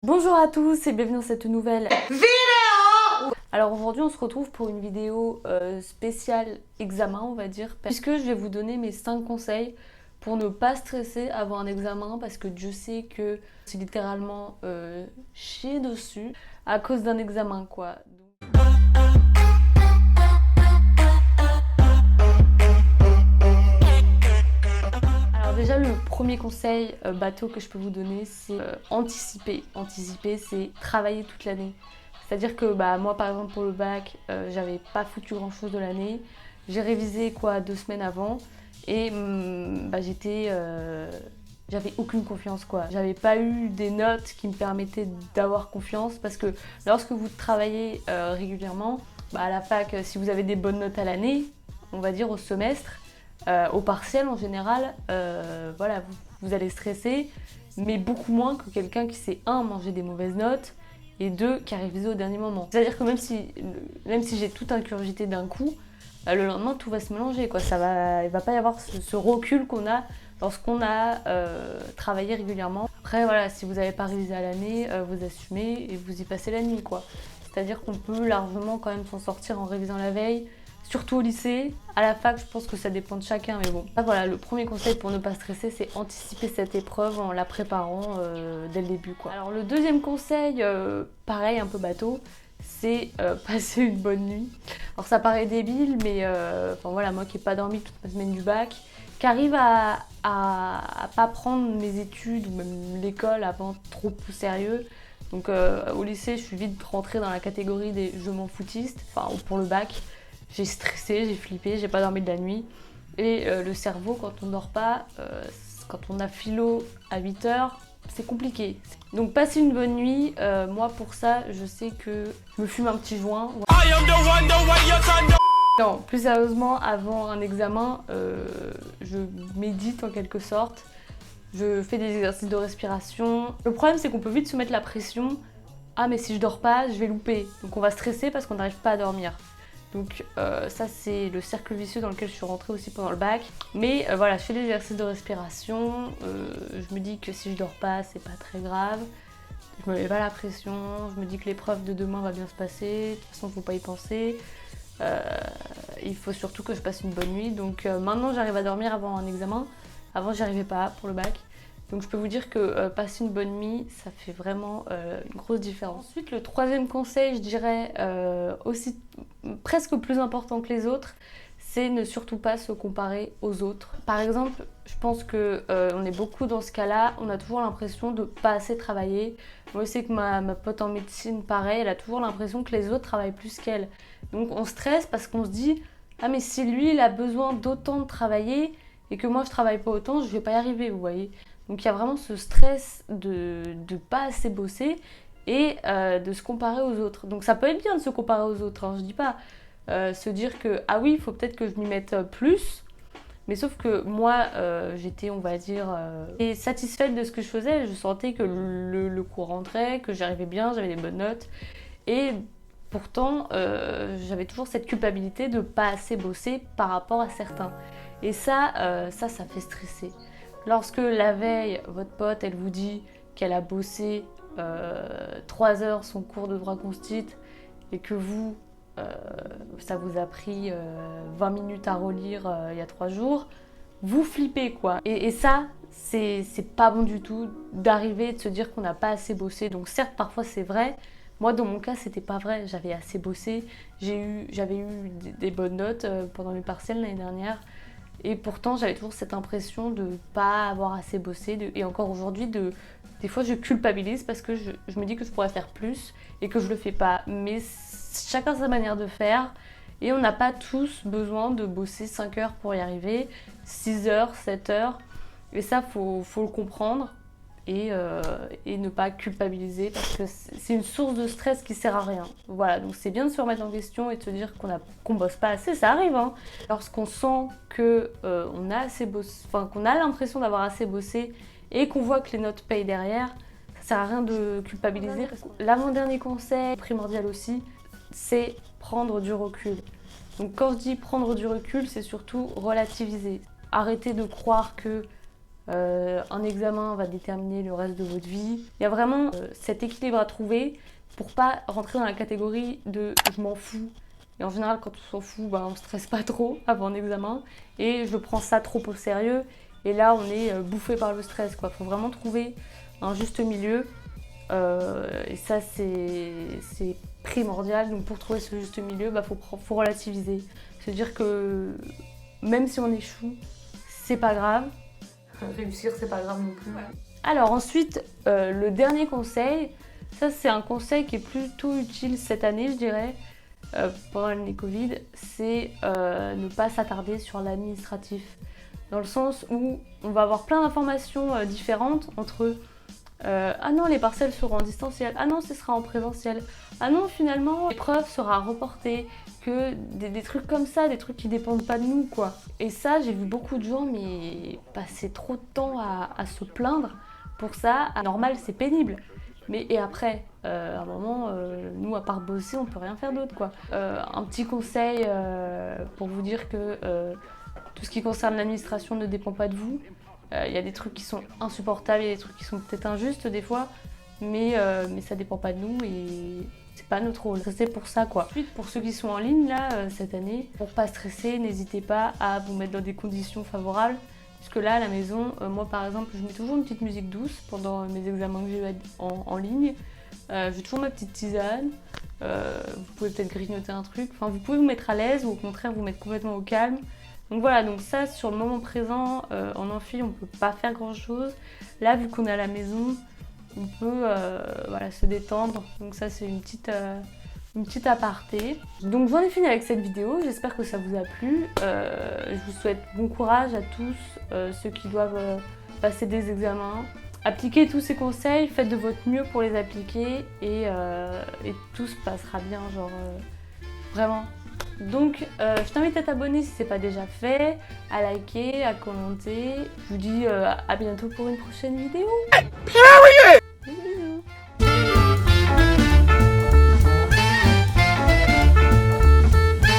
Bonjour à tous et bienvenue dans cette nouvelle vidéo. Alors aujourd'hui on se retrouve pour une vidéo spéciale examen on va dire, puisque je vais vous donner mes 5 conseils pour ne pas stresser avant un examen, parce que Dieu sait que c'est littéralement chier dessus à cause d'un examen quoi. Alors déjà le premier conseil bateau que je peux vous donner, c'est anticiper. Anticiper, c'est travailler toute l'année. C'est-à-dire que moi par exemple pour le bac, j'avais pas foutu grand chose de l'année. J'ai révisé 2 semaines avant et j'avais aucune confiance quoi. J'avais pas eu des notes qui me permettaient d'avoir confiance, parce que lorsque vous travaillez régulièrement, à la fac, si vous avez des bonnes notes à l'année, on va dire au semestre, au partiel en général, voilà, vous allez stresser, mais beaucoup moins que quelqu'un qui sait manger des mauvaises notes et deux qui a révisé au dernier moment. C'est-à-dire que même si j'ai tout ingurgité d'un coup, le lendemain tout va se mélanger quoi. Il va pas y avoir ce recul qu'on a lorsqu'on a travaillé régulièrement. Après voilà, si vous n'avez pas révisé à l'année, vous assumez et vous y passez la nuit quoi. C'est-à-dire qu'on peut largement quand même s'en sortir en révisant la veille. Surtout au lycée. À la fac, je pense que ça dépend de chacun, mais bon. Voilà, le premier conseil pour ne pas stresser, c'est anticiper cette épreuve en la préparant dès le début, quoi. Alors le deuxième conseil, pareil, un peu bateau, c'est passer une bonne nuit. Alors ça paraît débile, mais voilà, moi qui n'ai pas dormi toute la semaine du bac, qui arrive à pas prendre mes études ou même l'école avant trop au sérieux. Donc au lycée, je suis vite rentrée dans la catégorie des je m'en foutiste, enfin pour le bac. J'ai stressé, j'ai flippé, j'ai pas dormi de la nuit. Et le cerveau, quand on dort pas, quand on a philo à 8 heures, c'est compliqué. Donc passer une bonne nuit, moi pour ça, je sais que je me fume un petit joint. Non, plus sérieusement, avant un examen, je médite en quelque sorte. Je fais des exercices de respiration. Le problème, c'est qu'on peut vite se mettre la pression. Ah, mais si je dors pas, je vais louper. Donc on va stresser parce qu'on n'arrive pas à dormir. Donc ça c'est le cercle vicieux dans lequel je suis rentrée aussi pendant le bac. Mais voilà, je fais des exercices de respiration, je me dis que si je dors pas c'est pas très grave, je me mets pas la pression, je me dis que l'épreuve de demain va bien se passer, de toute façon faut pas y penser. Il faut surtout que je passe une bonne nuit, donc maintenant j'arrive à dormir avant un examen, avant j'y arrivais pas pour le bac. Donc je peux vous dire que passer une bonne nuit, ça fait vraiment une grosse différence. Ensuite, le troisième conseil, je dirais aussi presque plus important que les autres, c'est ne surtout pas se comparer aux autres. Par exemple, je pense que on est beaucoup dans ce cas-là, on a toujours l'impression de pas assez travailler. Moi, je sais que ma pote en médecine, pareil, elle a toujours l'impression que les autres travaillent plus qu'elle. Donc on stresse parce qu'on se dit « Ah mais si lui, il a besoin d'autant de travailler et que moi, je travaille pas autant, je vais pas y arriver, vous voyez ?» Donc il y a vraiment ce stress de pas assez bosser et de se comparer aux autres. Donc ça peut être bien de se comparer aux autres, hein, je dis pas. Se dire que ah oui, il faut peut-être que je m'y mette plus. Mais sauf que moi, j'étais, on va dire, satisfaite de ce que je faisais. Je sentais que le cours rentrait, que j'arrivais bien, j'avais des bonnes notes. Et pourtant, j'avais toujours cette culpabilité de pas assez bosser par rapport à certains. Et ça fait stresser. Lorsque la veille, votre pote, elle vous dit qu'elle a bossé 3 heures son cours de droit constit et que vous, ça vous a pris 20 minutes à relire il y a 3 jours, vous flippez quoi. Et ça, c'est pas bon du tout d'arriver et de se dire qu'on n'a pas assez bossé. Donc certes, parfois c'est vrai. Moi, dans mon cas, c'était pas vrai. J'avais assez bossé. J'avais eu des bonnes notes pendant mes partiels l'année dernière. Et pourtant, j'avais toujours cette impression de ne pas avoir assez bossé. Et encore aujourd'hui, des fois, je culpabilise parce que je me dis que je pourrais faire plus et que je le fais pas. Mais chacun sa manière de faire. Et on n'a pas tous besoin de bosser 5 heures pour y arriver, 6 heures, 7 heures. Et ça, faut le comprendre et ne pas culpabiliser, parce que c'est une source de stress qui sert à rien. Voilà, donc c'est bien de se remettre en question et de se dire qu'on bosse pas assez, ça arrive, hein. Lorsqu'on sent que on a assez bossé, enfin qu'on a l'impression d'avoir assez bossé et qu'on voit que les notes payent derrière, ça sert à rien de culpabiliser. L'avant-dernier conseil, primordial aussi, c'est prendre du recul. Donc quand je dis prendre du recul, c'est surtout relativiser. Arrêter de croire que Un examen va déterminer le reste de votre vie. Il y a vraiment cet équilibre à trouver pour pas rentrer dans la catégorie de je m'en fous. Et en général, quand on s'en fout, on stresse pas trop avant un examen. Et je prends ça trop au sérieux. Et là, on est bouffé par le stress, quoi. Faut vraiment trouver un juste milieu. Et ça, c'est primordial. Donc, pour trouver ce juste milieu, faut relativiser. C'est-à-dire que même si on échoue, c'est pas grave. Réussir, c'est pas grave non plus. Ouais. Alors ensuite, le dernier conseil, ça c'est un conseil qui est plutôt utile cette année, je dirais, pendant l'année Covid, c'est ne pas s'attarder sur l'administratif. Dans le sens où on va avoir plein d'informations différentes entre ah non, les partiels seront en distanciel, ah non, ce sera en présentiel, ah non, finalement, l'épreuve sera reportée, que des trucs comme ça, des trucs qui dépendent pas de nous, quoi. Et ça, j'ai vu beaucoup de gens, mais passer trop de temps à se plaindre pour ça. Normal, c'est pénible. Mais et après, à un moment, nous, à part bosser, on peut rien faire d'autre, quoi. Un petit conseil pour vous dire que tout ce qui concerne l'administration ne dépend pas de vous. Il y a des trucs qui sont insupportables, il y a des trucs qui sont peut-être injustes des fois, mais ça dépend pas de nous et c'est pas notre rôle. C'est pour ça, quoi. Ensuite, pour ceux qui sont en ligne là cette année, pour pas stresser, n'hésitez pas à vous mettre dans des conditions favorables. Parce que là, à la maison, moi par exemple, je mets toujours une petite musique douce pendant mes examens que j'ai en ligne. J'ai toujours ma petite tisane. Vous pouvez peut-être grignoter un truc. Enfin, vous pouvez vous mettre à l'aise ou au contraire vous mettre complètement au calme. Donc voilà, donc ça sur le moment présent, en amphi, on peut pas faire grand chose. Là, vu qu'on est à la maison, on peut se détendre. Donc ça, c'est une petite aparté. Donc j'en ai fini avec cette vidéo, j'espère que ça vous a plu. Je vous souhaite bon courage à tous ceux qui doivent passer des examens. Appliquez tous ces conseils, faites de votre mieux pour les appliquer et tout se passera bien, vraiment. Donc je t'invite à t'abonner si ce n'est pas déjà fait, à liker, à commenter. Je vous dis à bientôt pour une prochaine vidéo.